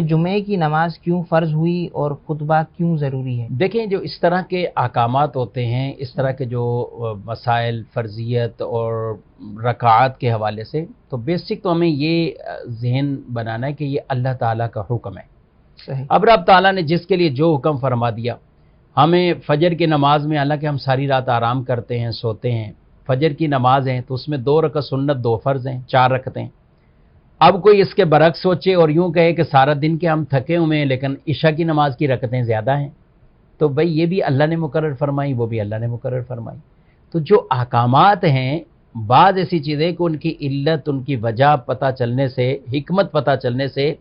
جمعے کی نماز کیوں فرض ہوئی اور خطبہ کیوں ضروری ہے؟ دیکھیں، جو اس طرح کے احکامات ہوتے ہیں، اس طرح کے جو مسائل فرضیت اور رکعات کے حوالے سے، تو بیسک تو ہمیں یہ ذہن بنانا ہے کہ یہ اللہ تعالیٰ کا حکم ہے۔ صحیح۔ اب رب تعالیٰ نے جس کے لیے جو حکم فرما دیا، ہمیں فجر کی نماز میں، حالانکہ ہم ساری رات آرام کرتے ہیں، سوتے ہیں، فجر کی نماز ہے تو اس میں 2 رکعت سنت، 2 فرض ہیں، 4 رکعتیں۔ اب کوئی اس کے برعکس سوچے اور یوں کہے کہ سارا دن کے ہم تھکے ہوئے ہیں لیکن عشاء کی نماز کی رکعتیں زیادہ ہیں، تو بھئی یہ بھی اللہ نے مقرر فرمائی، وہ بھی اللہ نے مقرر فرمائی۔ تو جو احکامات ہیں، بعض ایسی چیزیں کہ ان کی علت، ان کی وجہ پتہ چلنے سے، حکمت پتہ چلنے سے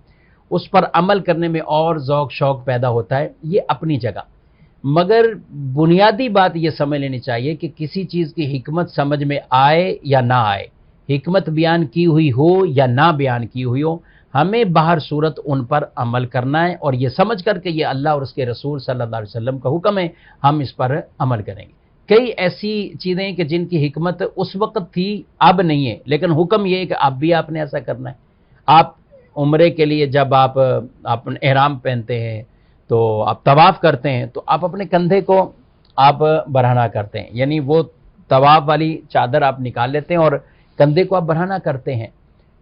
اس پر عمل کرنے میں اور ذوق شوق پیدا ہوتا ہے، یہ اپنی جگہ۔ مگر بنیادی بات یہ سمجھ لینی چاہیے کہ کسی چیز کی حکمت سمجھ میں آئے یا نہ آئے، حکمت بیان کی ہوئی ہو یا نہ بیان کی ہوئی ہو، ہمیں باہر صورت ان پر عمل کرنا ہے، اور یہ سمجھ کر کہ یہ اللہ اور اس کے رسول صلی اللہ علیہ وسلم کا حکم ہے، ہم اس پر عمل کریں گے۔ کئی ایسی چیزیں کہ جن کی حکمت اس وقت تھی، اب نہیں ہے، لیکن حکم یہ ہے کہ اب بھی آپ نے ایسا کرنا ہے۔ آپ عمرے کے لیے جب آپ احرام پہنتے ہیں تو آپ طواف کرتے ہیں تو آپ اپنے کندھے کو آپ برہنہ کرتے ہیں، یعنی وہ طواف والی چادر آپ نکال لیتے ہیں اور کندھے کو آپ برہنہ کرتے ہیں۔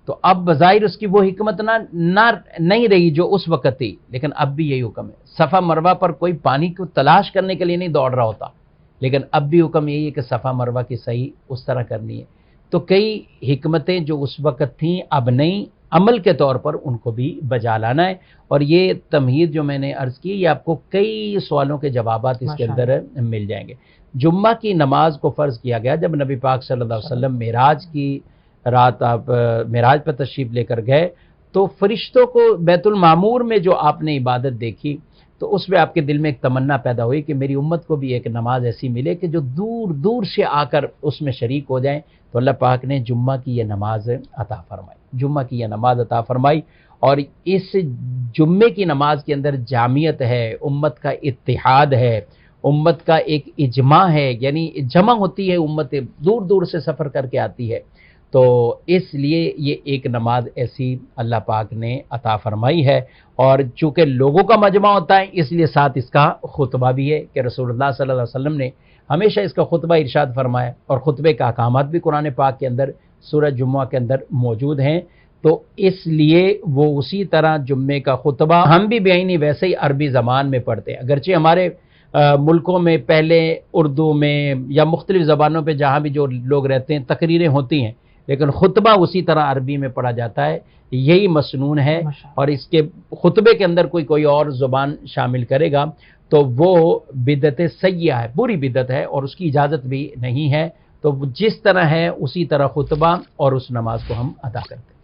تو اب بظاہر اس کی وہ حکمت نہیں رہی جو اس وقت تھی، لیکن اب بھی یہی حکم ہے۔ صفا مروہ پر کوئی پانی کو تلاش کرنے کے لیے نہیں دوڑ رہا ہوتا، لیکن اب بھی حکم یہی ہے کہ صفا مروہ کی صحیح اس طرح کرنی ہے۔ تو کئی حکمتیں جو اس وقت تھیں اب نہیں، عمل کے طور پر ان کو بھی بجا لانا ہے۔ اور یہ تمہید جو میں نے عرض کی، یہ آپ کو کئی سوالوں کے جوابات اس کے اندر مل جائیں گے۔ جمعہ کی نماز کو فرض کیا گیا جب نبی پاک صلی اللہ علیہ وسلم معراج کی رات آپ معراج پر تشریف لے کر گئے، تو فرشتوں کو بیت المعمور میں جو آپ نے عبادت دیکھی تو اس میں آپ کے دل میں ایک تمنا پیدا ہوئی کہ میری امت کو بھی ایک نماز ایسی ملے کہ جو دور دور سے آ کر اس میں شریک ہو جائیں۔ تو اللہ پاک نے جمعہ کی یہ نماز عطا فرمائی، جمعہ کی یہ نماز عطا فرمائی، اور اس جمعے کی نماز کے اندر جامعیت ہے، امت کا اتحاد ہے، امت کا ایک اجماع ہے، یعنی جمع ہوتی ہے، امت دور دور سے سفر کر کے آتی ہے۔ تو اس لیے یہ ایک نماز ایسی اللہ پاک نے عطا فرمائی ہے، اور چونکہ لوگوں کا مجمع ہوتا ہے اس لیے ساتھ اس کا خطبہ بھی ہے کہ رسول اللہ صلی اللہ علیہ وسلم نے ہمیشہ اس کا خطبہ ارشاد فرمایا، اور خطبے کا احکامات بھی قرآن پاک کے اندر سورہ جمعہ کے اندر موجود ہیں۔ تو اس لیے وہ اسی طرح جمعے کا خطبہ ہم بھی بعینی ویسے ہی عربی زبان میں پڑھتے ہیں، اگرچہ ہمارے ملکوں میں پہلے اردو میں یا مختلف زبانوں پہ جہاں بھی جو لوگ رہتے ہیں تقریریں ہوتی ہیں، لیکن خطبہ اسی طرح عربی میں پڑھا جاتا ہے۔ یہی مسنون ہے، اور اس کے خطبے کے اندر کوئی اور زبان شامل کرے گا تو وہ بدعت سیئہ ہے، بری بدعت ہے، اور اس کی اجازت بھی نہیں ہے۔ تو جس طرح ہے اسی طرح خطبہ اور اس نماز کو ہم ادا کرتے ہیں۔